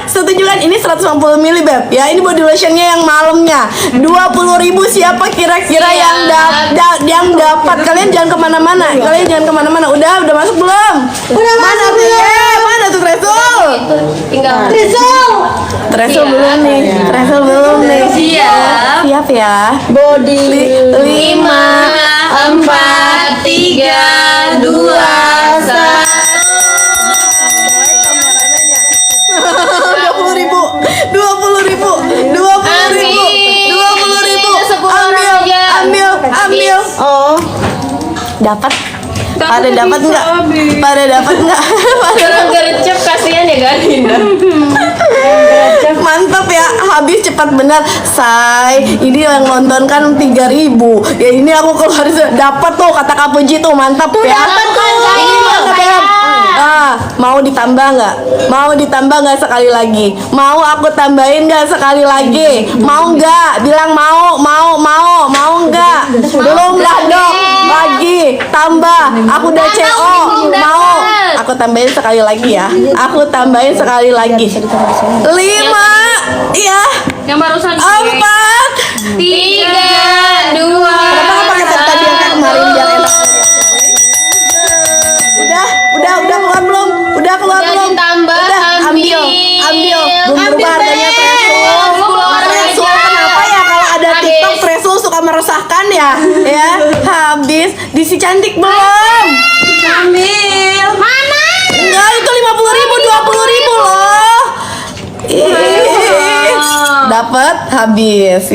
setuju kan? Ini 150 ml Beb ya. Ini body lotionnya yang malamnya 20.000. Siapa kira-kira yang dapat? Kalian jangan kemana-mana. Udah masuk belum? Udah mana masuk tuh? belum? Mana tuh Tresul? Tinggal Tresul belum nih. Tresul belum nih. Siap ya. Body 5, 4, 3, 2, 1. 20.000. Ambil. Oh, Dapat? Pada dapat nggak? Kurang gercep, kasihan ya Garinda. Mantap ya, habis cepat benar. Say, ini yang nonton kan 3.000. Ya ini aku keluar dapat tuh kata Kak Puji tuh, mantap ya. dapat tuh. Ini mantap ya. Mau ditambah nggak sekali lagi? Mau aku tambahin nggak sekali lagi? Mau nggak? Bilang mau nggak? Belum lah dong. Lagi tambah. Aku udah CO. Mau? Aku tambahin sekali lagi ya. 5, ya. Yang barusan 4. 3, 2. Kenapa nggak pakai tab tadi yang kayak kemarin biar enak? Udah keluar belum? Udah ditambah, ambil. Belum berubah harganya Tresul. Kenapa ya kalau ada TikTok Tresul suka meresahkan ya? Ya, habis. Disi cantik belum? Ambil. Mana? Enggak, itu 50.000, 20.000 loh. Dapat habis.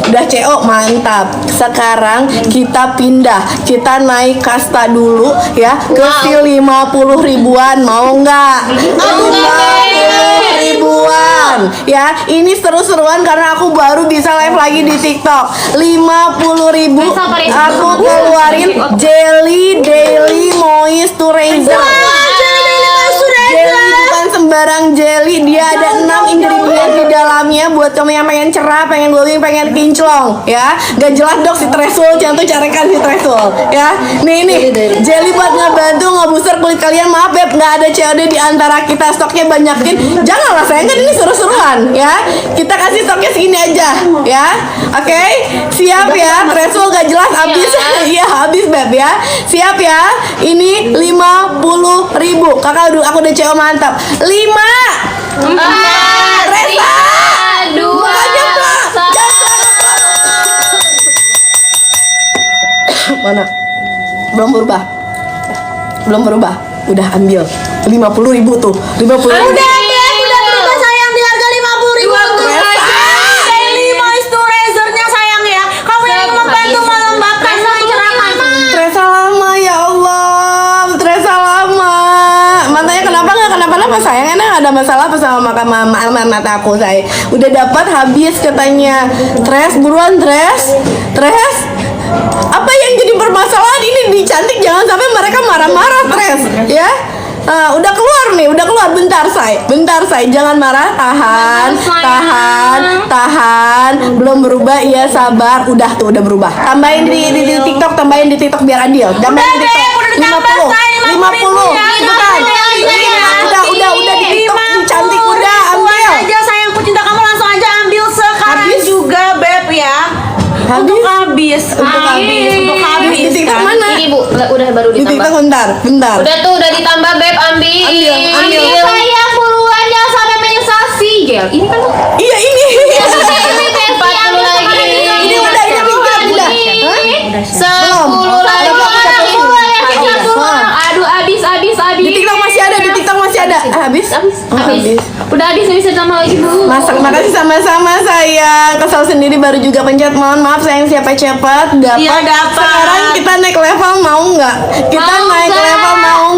Udah CO, mantap. Sekarang kita pindah, kita naik kasta dulu ya ke si 50 ribuan. Mau nggak? 50 ribuan ya. Ini seru-seruan karena aku baru bisa live lagi di TikTok. 50.000 aku keluarin Jelly Daily Moisturizer. Jelly bukan sembarang jelly, dia ada 6 ingredient di dalamnya buat kamu yang pengen cerah, pengen glowing, pengen kinclong ya. Gak jelas dok si Tresul, jangan tuh carikan si Tresul ya. Nih jelly buat ngebantu ngebooster kulit kalian. Maaf Beb, nggak ada COD di antara kita, stoknya banyakin. Janganlah sayang, kan ini seru-seruan ya. Kita kasih stoknya segini aja ya. Oke, siap ya. Tresul gak jelas habis. Iya habis Beb ya. Siap ya. Ini 50.000. Kakak aku udah CO mantap. 5, 4, 4, 3, 2, 1. mana? Belum berubah. Udah ambil 50.000 tuh. 50.000. Udah berubah sayang di harga 50.000 untuk Daily Moisturizernya sayang ya. Kamu yang membantu melembabkan mencerahkan. Teresa lama ya Allah. Teresa lama. Matanya kenapa sayang? Enak ada masalah apa sama mata aku saya? Udah dapat habis katanya. Buruan Tres. Apa yang jadi permasalahan ini di Cantik, jangan sampai mereka marah-marah Tres ya. Udah keluar. Bentar say, jangan marah. Tahan. Belum berubah ya, sabar. Udah berubah. Tambahin di TikTok, biar adil. Tambahin di TikTok 50. Udah di TikTok di Cantik udah ambil. Aja sayang, pecinta kamu langsung aja ambil sekarang Habis. juga Beb ya. Untuk habis. Di TikTok mana? Ini Bu, udah baru Di ditambah. TikTok bentar. Udah ditambah Beb, ambil. Saya buruan, jangan sampai menyesal sih gel. Ini kan Iya ini. Ini lagi. Ini udah pindah. 10 lagi. Aduh, habis. Di TikTok masih ada. Habis. Udah habis, bisa ditambah lagi Bu. Makasih sama-sama sayang. Kesal sendiri baru juga pencet. Mohon maaf sayang, siapa cepat dapat. Iya, dapat. Sekarang kita naik level mau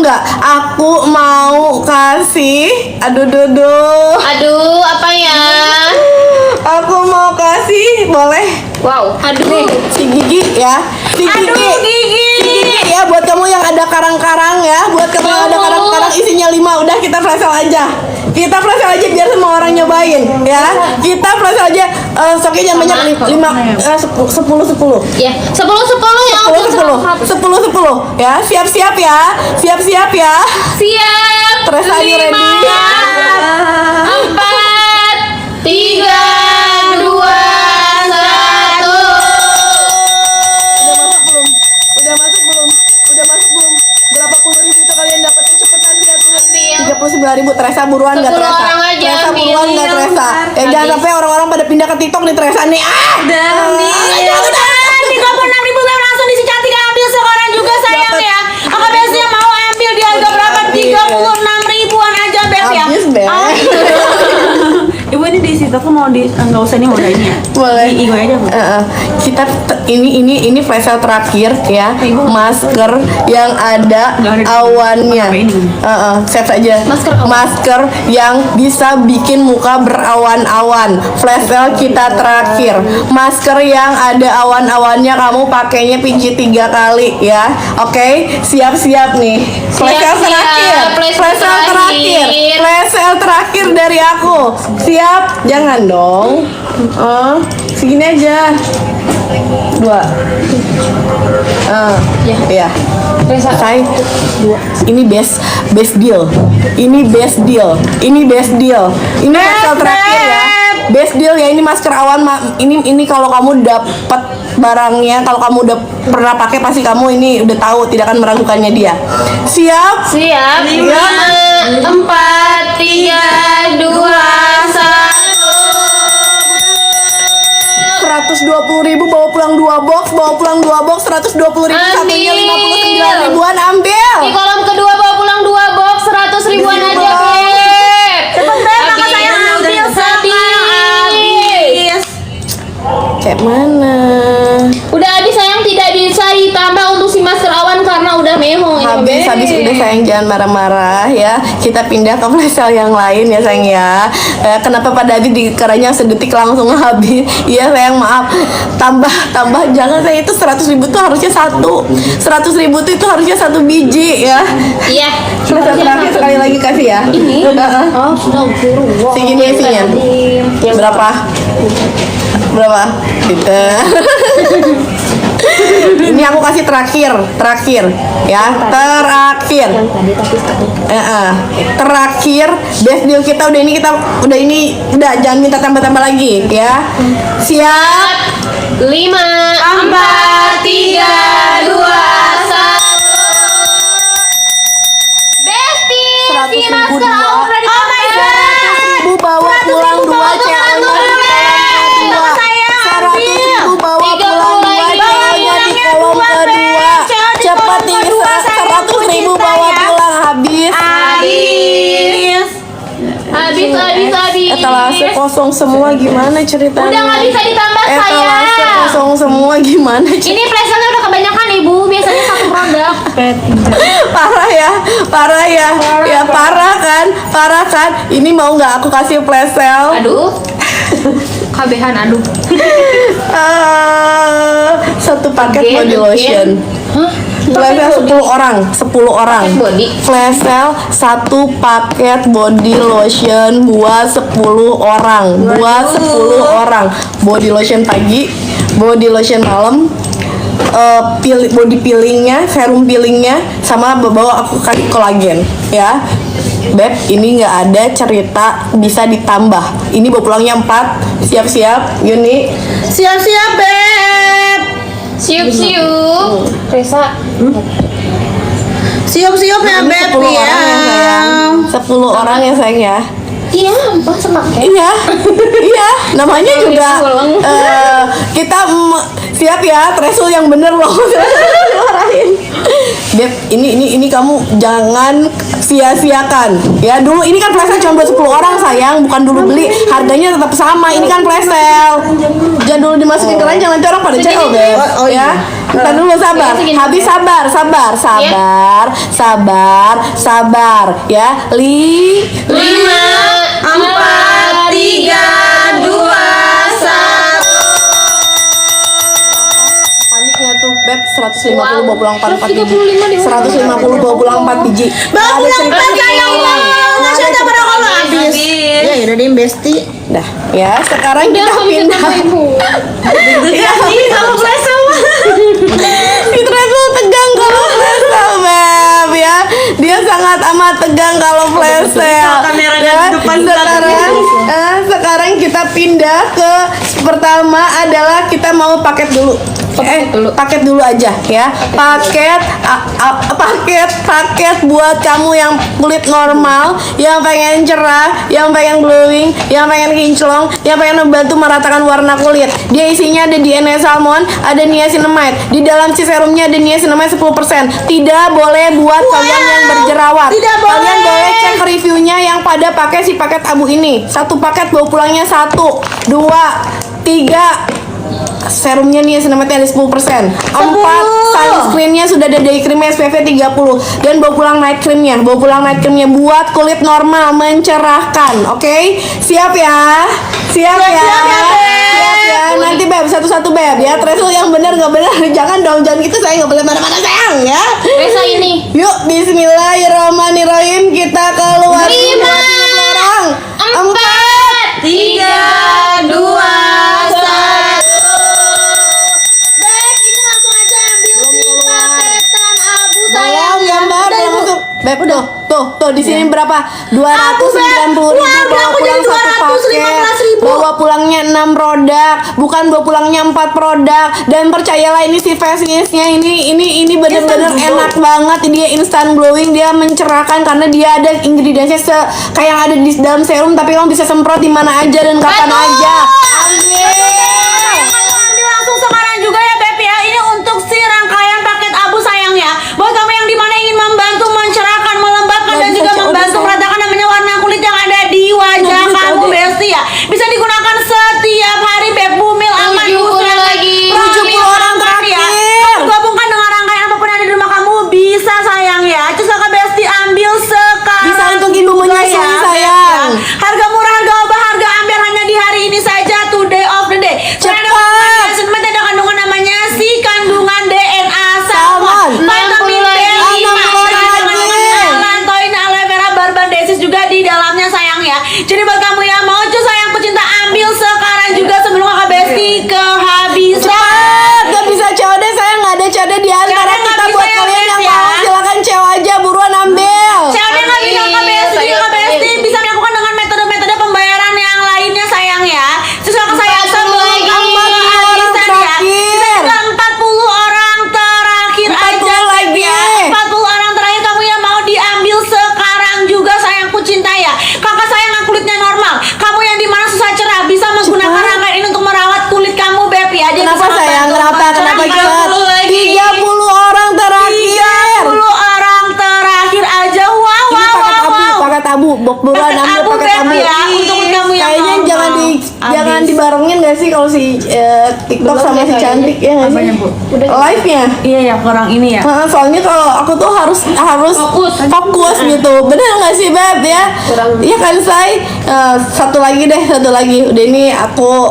nggak? Aku mau kasih. Aduh, Apa ya? aku mau kasih, boleh? Wow, Nih, si Gigi ya. Si Gigi ya, buat kamu yang ada karang-karang ya. Buat kamu yang ada karang-karang isinya 5. Udah kita flash sale aja. Biar semua orang nyobain ya. Kita flash sale aja. Stoknya jangan banyak, 10 ya 10 ya. 10 ya. Siap-siap ya. Siap. Terus ayo ready. 9.000. Teresa buruan nggak 10 Teresa? orang aja, Teresa buruan nggak ambil. Teresa? Jangan Habis. sampai orang-orang pada pindah ke TikTok nih Teresa nih. Udah 36.000 Beb, langsung di si cantik ambil sekarang juga sayang ya. Aku biasanya mau ambil di harga berapa? 36.000-an aja Beb ya. Habis, Beb. Ibu ini di situ aku mau nggak usah nih mau ini ya. Boleh. Igo aja Bu. Kita ini flash sale terakhir ya. Masker yang ada awannya. Set aja. Masker yang bisa bikin muka berawan-awan. Flash sale kita terakhir. Masker yang ada awan-awannya, kamu pakainya PG 3 kali ya. Oke, siap-siap nih. Flash sale Siap-siap. terakhir. Flash sale terakhir. Flash sale terakhir dari aku. Siap? Jangan dong. Segini aja. 2. Ya. Selesai. Ini best deal. Ini best deal. Ini best deal. Ini masker terakhir ya. Best deal ya, ini masker awan. Ini kalau kamu dapat barangnya, kalau kamu udah pernah pakai pasti kamu ini udah tahu, tidak akan meragukannya dia. Siap? Siap. 5, 4, 3, 2, 120.000 bawa pulang 2 box, 120.000 satunya 59 ribuan ambil. Di kolom kedua bawa pulang 2 box 100 ribuan aja, Beb. Cepet Beb, kakak sayang ambil sekarang habis. Kayak mana? Udah habis sayang, tidak bisa ditambah untuk si masker awan karena udah mehong ini, Habis Beb. udah sayang, jangan marah-marah ya. Kita pindah ke flash sale yang lain ya sayang ya. Kenapa pada tadi dikeranya sedetik langsung habis? Iya sayang, maaf. Tambah jangan sayang, itu 100.000 tuh harusnya 100.000 tuh itu harusnya 1 biji ya. Iya. Flash sale terakhir sekali lagi kasih ya. Ini? Heeh. Oh, astagfirullah. Segini isinya. Berapa? Gitu. Ini aku kasih terakhir ya, terakhir. Terakhir best deal kita udah ini jangan minta tambah-tambah lagi ya. Siap? 5, 4, 3, 2, 1. Besti, si 100.000 masker dua. awan udah ditambah. 100.000 bawa pulang 2 ceweknya. 100.000 bawa pulang 2 ceweknya di kolom kedua. Cepat nih, 100.000 bawa pulang habis. Habis. Etalase kosong semua, gimana ceritanya? Udah nggak bisa ditambah Etalase sayang. kosong semua, gimana ceritanya? Ini flash-nya udah kebanyakan Ibu, biasanya satu produk. Parah ya, parah kan. Ini mau nggak aku kasih flash sale? Aduh. Kabehan aduh. Satu paket Again, body again. lotion. Hah? Flash sale 10 orang. Paket body. Flash sale 1 paket body lotion buat 10 orang. Body lotion pagi, body lotion malam, body peelingnya, serum peelingnya, sama bawa aku kasih kolagen ya. Beb, ini nggak ada cerita bisa ditambah. Ini bawa pulangnya 4. Siap-siap, Yuni. Siap-siap Beb. Siup. Resa. Siap-siap ya Ini Beb 10 ya. orang ya sayang. 10 orang ya sayang ya. Iya, 4 sepaket. Iya, namanya juga kita siap ya, threshold yang bener loh. Dimarahin. Beb, ini kamu jangan sia-siakan. Ya dulu ini kan flash sale cuma buat 10 orang sayang, bukan dulu beli. Harganya tetap sama. Ini kan flash sale. Jangan dulu dimasukin ke ranjang, nanti orang pada cekol, Beb. Ya. Ntar dulu sabar. Habis sabar. Ya. 5, 4, 3, 2, 1. Panik nggak tuh, Beb? 150 Wow. bawa pulang 4 biji. 135 di 150 bawa pulang 4 biji. Bawa pulang Ada 4 sayang banget. Saya tak pernah kalau habis. Ya udah deh Besti. Dah, ya sekarang kita pindah. Iya, Kalau flash sama. Fitra tuh tegang kalau flash sale, Beb ya. Dia sangat amat tegang kalau flash sale. Kameranya Ya, di depan sekarang kita pindah ke pertama adalah kita mau paket dulu. paket dulu aja ya. Paket buat kamu yang kulit normal, yang pengen cerah, yang pengen glowing, yang pengen kinclong, yang pengen membantu meratakan warna kulit. Dia isinya ada DNA salmon, ada niacinamide. Di dalam si serumnya ada niacinamide 10%. Tidak boleh buat kalian yang berjerawat. Tidak boleh. Kalian boleh cek reviewnya yang pada pakai si paket abu ini. Satu paket bawa pulangnya 1, 2, 3. Serumnya nih niacinamide ada 10%. 4 sunscreennya sudah ada day creamnya SPF 30. Dan bawa pulang night creamnya. Bawa pulang night creamnya buat kulit normal mencerahkan. Oke? Siap ya? Siap ya? Siap ya? Nanti Beb satu-satu Beb ya. Threshold yang benar nggak benar. Jangan dong, jangan gitu, saya nggak boleh mana-mana sayang ya. Besok ini. Yuk, bismillahirrahmanirrahim. Kita keluar 5, orang. 4, 3, 2, 1. Beb, ini langsung aja ambil si paketan abu Belum sayang ya. gambar, Udah, belum Ibu. masuk. Beb, tuh di sini berapa? Aku, Beb. 290.000. Wah, udah Bawa aku pulang jadi satu 215.000. paket. Bawa pulangnya 6 produk, bukan bawa pulangnya 4 produk. Dan percayalah ini si face mist-nya ini bener-bener Instant glow. enak banget. Dia instant glowing, dia mencerahkan karena dia ada ingredientsnya kayak yang ada di dalam serum, tapi kamu bisa semprot di mana aja dan kapan Betul. aja. Ambil. Kamu ambil langsung sekarang juga ya Beb ya. Ini untuk si rangkaian paket abu sayang ya. Buat kamu yang dimana ingin membantu mencerahkan, melembabkan dan Nggak juga bisa membantu coba, meratakan namanya warna kulit yang ada di wajah Nggak bisa kamu coba. Besti ya. Bisa digunakan setiap hari Beb. Bumil aman 70 busnya. lagi. 70 orang terakhir. Kamu gabungkan dengan rangkaian apapun yang ada di rumah kamu bisa sayang ya. Terus kakak Besti ambil sekarang. Bisa untuk ibu juga menyusui, ya, Beb, sayang. ya. Harga murah, harga obah, harga ambil hanya di hari ini saja. Today of the day. Selain ada Cepat. kandungan semen, ada kandungan namanya si kandungan DNA salmon, Salmon. vitamin 60 B5, lagi. 60 lagi. alantoin, aloe vera, barbadensis juga di dalamnya sayang ya. Jadi buat kamu yang mau cuy sayang pecinta ambil sekarang juga sebelum kakak Besti kehabisan. Cepat, gak bisa COD, saya nggak ada COD di antara COD nggak kita. bisa Buat ya, kalian Bes, yang ya. mau silakan CEO aja, buruan ambil. COD nggak bisa kakak Besti, jadi kakak Besti bisa melakukan dengan metode-metode pembayaran yang lainnya sayang ya. Terus kakak sayang 40 sebelum lagi. kamu 40 orang kehabisan ya. terakhir. Bisa juga 40 orang terakhir 40 aja lagi. ya. 40 orang terakhir kamu yang mau diambil sekarang juga sayangku cinta ya. Kakak sayang yang kulitnya normal. Kamu yang dimana susah cerah bisa menggunakan Cepat. rangkaian ini untuk merawat kulit kamu Beb ya. Dia Kenapa bisa sayang? membantu Kenapa cepat? 40 lagi. 30 orang terakhir. 30 orang terakhir aja. Wow, Ini wow, paket wow, abu, wow. paket abu. Buruan Paket ambil abu, paket Beb, abu. ya. Untuk kamu yang Kayaknya normal. jangan Habis. dibarengin gak sih kalau si TikTok Belum sama deh si kayaknya. cantik ya nggak sih? Apanya, Bu? Live-nya. Iya ya, kurang ini ya. Soalnya kalau aku tuh harus fokus gitu. Bener nggak sih Beb ya? Kurang. Iya kan say. Satu lagi deh, satu lagi. Udah ini aku